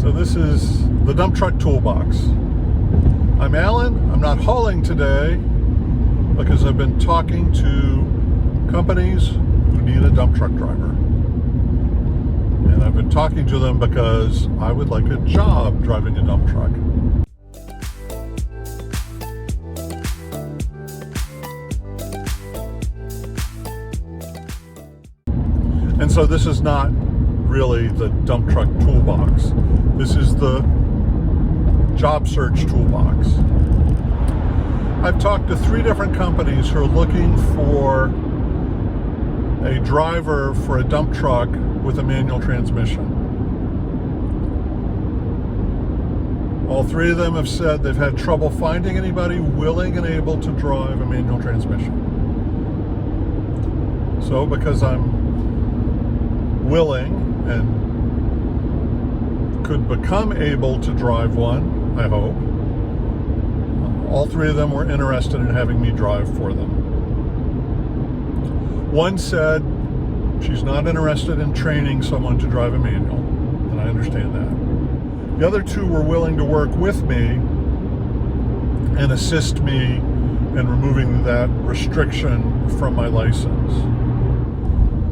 So this is the Dump Truck Toolbox. I'm Alan. I'm not hauling today because I've been talking to companies who need a dump truck driver. And I've been talking to them because I would like a job driving a dump truck. And so this is not really the dump truck toolbox. This is the job search toolbox. I've talked to 3 different companies who are looking for a driver for a dump truck with a manual transmission. All 3 of them have said they've had trouble finding anybody willing and able to drive a manual transmission. So because I'm willing and could become able to drive one, I hope, all 3 of them were interested in having me drive for them. One said she's not interested in training someone to drive a manual, and I understand that. The other 2 were willing to work with me and assist me in removing that restriction from my license.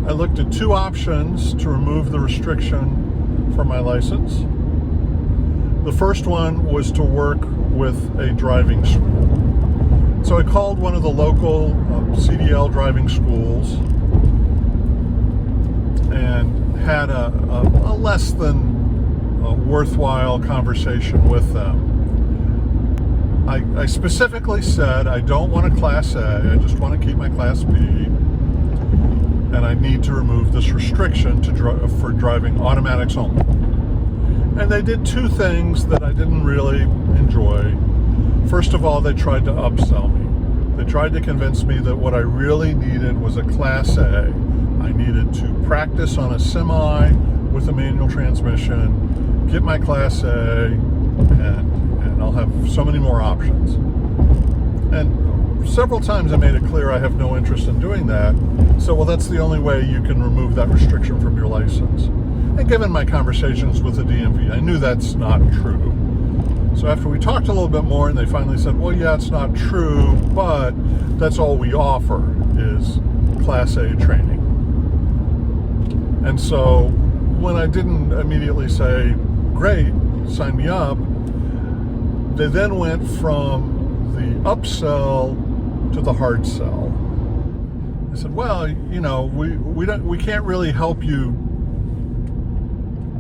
I looked at 2 options to remove the restriction from my license. The first one was to work with a driving school. So I called one of the local CDL driving schools and had a less than worthwhile conversation with them. I specifically said I don't want a Class A, I just want to keep my Class B. And I need to remove this restriction for driving automatics only. And they did 2 things that I didn't really enjoy. First of all, they tried to upsell me. They tried to convince me that what I really needed was a Class A. I needed to practice on a semi with a manual transmission, get my Class A, and I'll have so many more options. And several times I made it clear I have no interest in doing that. So, well, that's the only way you can remove that restriction from your license. And given my conversations with the DMV, I knew that's not true. So after we talked a little bit more and they finally said, well, yeah, it's not true, but that's all we offer is Class A training. And so when I didn't immediately say, great, sign me up, they then went from the upsell to the hard sell. I said, well, you know, we can't really help you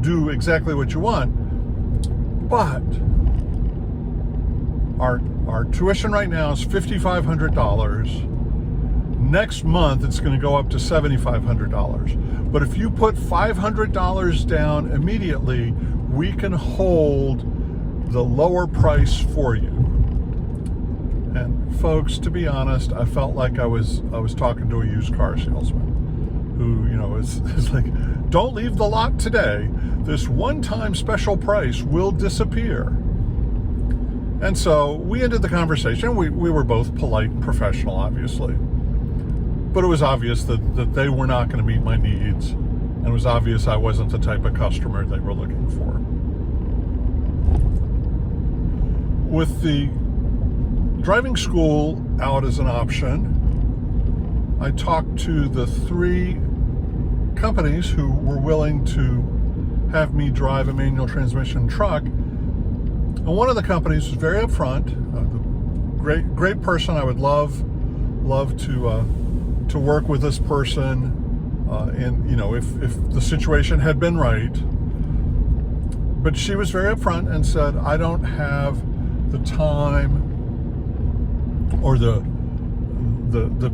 do exactly what you want, but our tuition right now is $5,500. Next month it's going to go up to $7,500. But if you put $500 down immediately, we can hold the lower price for you. And folks, to be honest, I felt like I was talking to a used car salesman who, you know, is like, don't leave the lot today. This one-time special price will disappear. And so we ended the conversation. We were both polite and professional, obviously. But it was obvious that they were not going to meet my needs. And it was obvious I wasn't the type of customer they were looking for. With the driving school out as an option, I talked to the 3 companies who were willing to have me drive a manual transmission truck. And one of the companies was very upfront, great person. I would love to work with this person, and you know, if the situation had been right. But she was very upfront and said, I don't have the time or the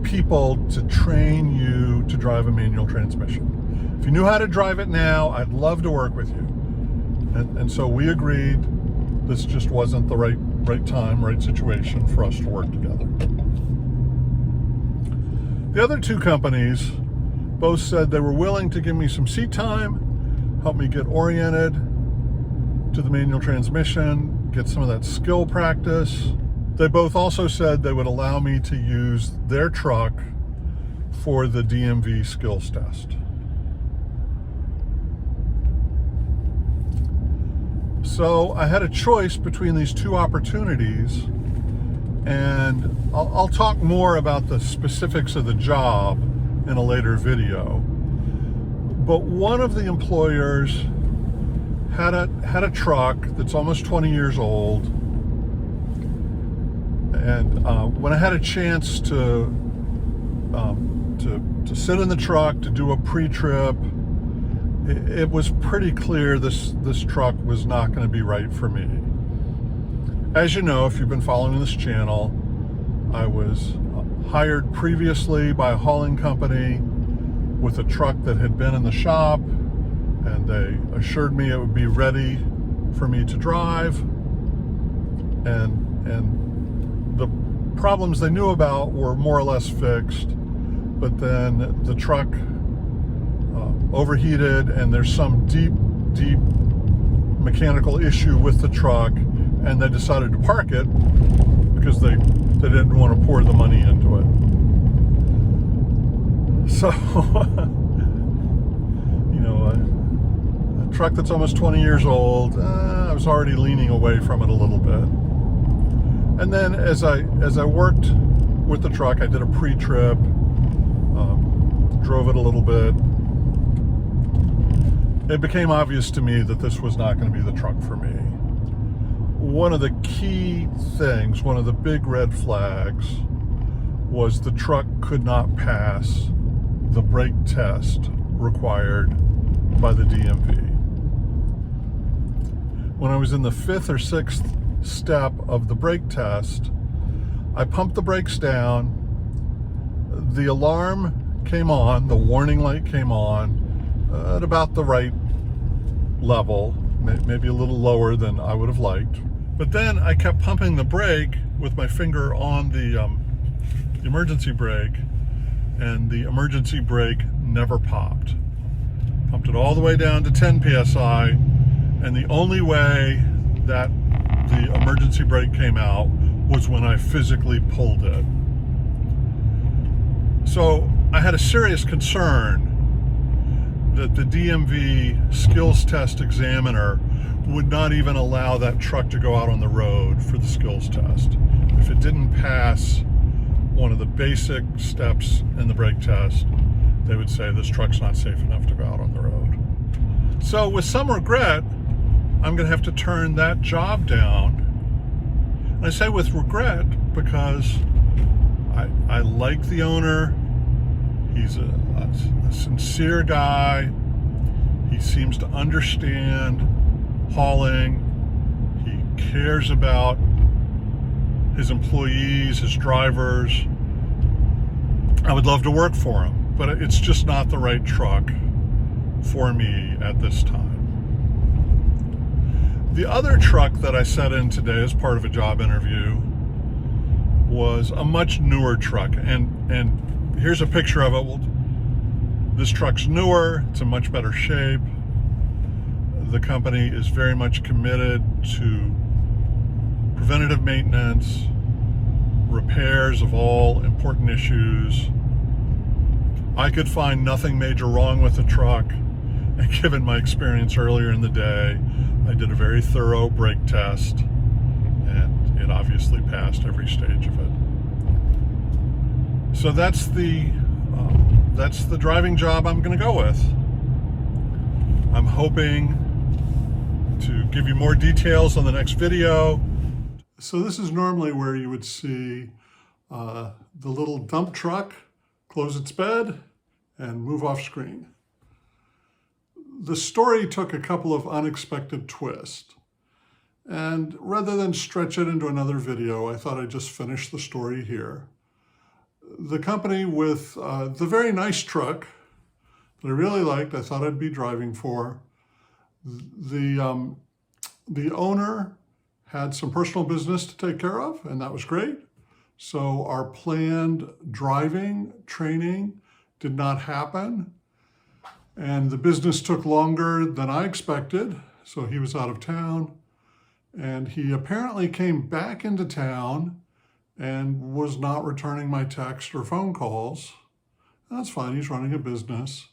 people to train you to drive a manual transmission. If you knew how to drive it now, I'd love to work with you. And so we agreed this just wasn't the right time, right situation for us to work together. The other 2 companies both said they were willing to give me some seat time, help me get oriented to the manual transmission, get some of that skill practice. They both also said they would allow me to use their truck for the DMV skills test. So I had a choice between these two opportunities, and I'll talk more about the specifics of the job in a later video. But one of the employers had a truck that's almost 20 years old, and when I had a chance to sit in the truck to do a pre-trip, it was pretty clear this truck was not going to be right for me. As you know, if you've been following this channel, I was hired previously by a hauling company with a truck that had been in the shop, and they assured me it would be ready for me to drive, and the problems they knew about were more or less fixed, but then the truck overheated, and there's some deep mechanical issue with the truck, and they decided to park it because they didn't want to pour the money into it. So, you know, a truck that's almost 20 years old, I was already leaning away from it a little bit. And then as I worked with the truck, I did a pre-trip, drove it a little bit. It became obvious to me that this was not going to be the truck for me. One of the key things, one of the big red flags, was the truck could not pass the brake test required by the DMV. When I was in the 5th or 6th step of the brake test, I pumped the brakes down, the alarm came on, the warning light came on at about the right level, maybe a little lower than I would have liked. But then I kept pumping the brake with my finger on the emergency brake, and the emergency brake never popped. Pumped it all the way down to 10 psi, and the only way that the emergency brake came out was when I physically pulled it. So I had a serious concern that the DMV skills test examiner would not even allow that truck to go out on the road for the skills test. If it didn't pass one of the basic steps in the brake test, they would say this truck's not safe enough to go out on the road. So with some regret, I'm going to have to turn that job down. And I say with regret because I like the owner. He's a sincere guy. He seems to understand hauling. He cares about his employees, his drivers. I would love to work for him, but it's just not the right truck for me at this time. The other truck that I sat in today as part of a job interview was a much newer truck, and here's a picture of it. Well, this truck's newer, it's in much better shape. The company is very much committed to preventative maintenance, repairs of all important issues. I could find nothing major wrong with the truck, and given my experience earlier in the day, I did a very thorough brake test, and it obviously passed every stage of it. So that's the driving job I'm going to go with. I'm hoping to give you more details on the next video. So this is normally where you would see the little dump truck close its bed and move off screen. The story took a couple of unexpected twists, and rather than stretch it into another video, I thought I'd just finish the story here. The company with the very nice truck that I really liked, I thought I'd be driving for, the owner had some personal business to take care of, and that was great. So our planned driving training did not happen, and the business took longer than I expected. So he was out of town, and he apparently came back into town and was not returning my text or phone calls. That's fine, he's running a business.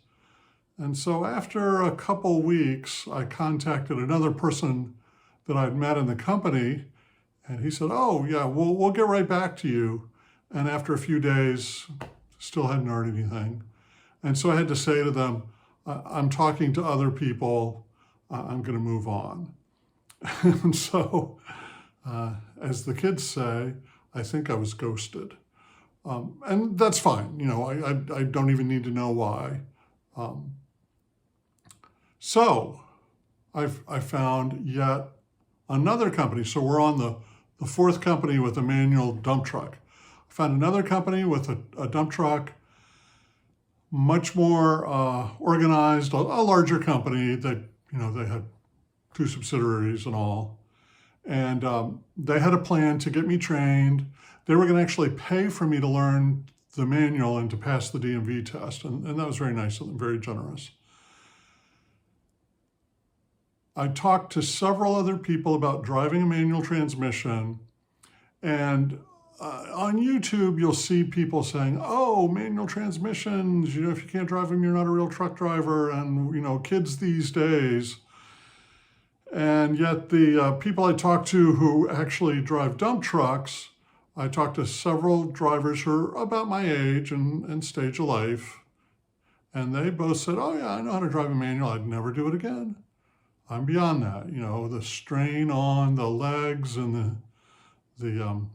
And so after a couple weeks, I contacted another person that I'd met in the company. And he said, oh, yeah, we'll get right back to you. And after a few days, still hadn't heard anything. And so I had to say to them, I'm talking to other people. I'm going to move on. And so, as the kids say, I think I was ghosted. And that's fine. You know, I don't even need to know why. So I found yet another company. So we're on the fourth company with a manual dump truck. I found another company with a dump truck, much more organized, a larger company that, you know, they had 2 subsidiaries and all. And they had a plan to get me trained. They were going to actually pay for me to learn the manual and to pass the DMV test. And that was very nice of them, very generous. I talked to several other people about driving a manual transmission. And on YouTube, you'll see people saying, oh, manual transmissions, you know, if you can't drive them, you're not a real truck driver. And, you know, kids these days. And yet the people I talked to who actually drive dump trucks, I talked to several drivers who are about my age and stage of life. And they both said, oh yeah, I know how to drive a manual. I'd never do it again. I'm beyond that. You know, the strain on the legs and the you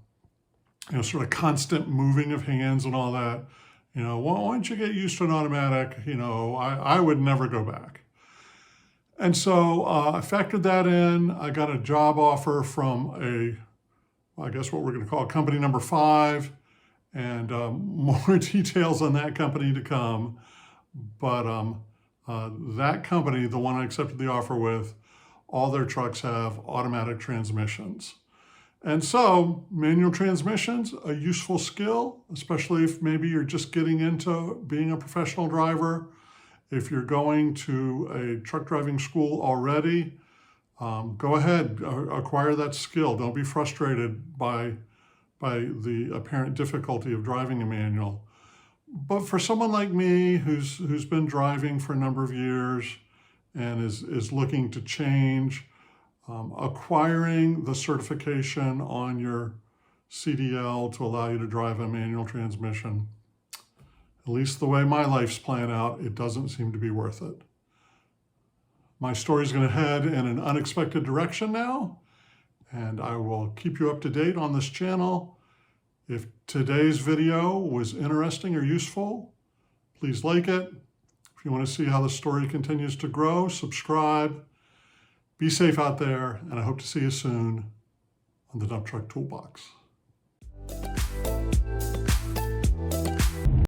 know, sort of constant moving of hands and all that. You know, once you get used to an automatic, you know, I would never go back. And so I factored that in. I got a job offer from I guess what we're going to call company number 5, and more details on that company to come. But that company, the one I accepted the offer with, all their trucks have automatic transmissions. And so manual transmissions, a useful skill, especially if maybe you're just getting into being a professional driver. If you're going to a truck driving school already, go ahead, acquire that skill. Don't be frustrated by the apparent difficulty of driving a manual. But for someone like me who's been driving for a number of years and is looking to change, acquiring the certification on your CDL to allow you to drive a manual transmission, at least the way my life's playing out, it doesn't seem to be worth it. My story's going to head in an unexpected direction now, and I will keep you up to date on this channel. If today's video was interesting or useful, please like it. If you want to see how the story continues to grow, subscribe. Be safe out there, and I hope to see you soon on the Dump Truck Toolbox.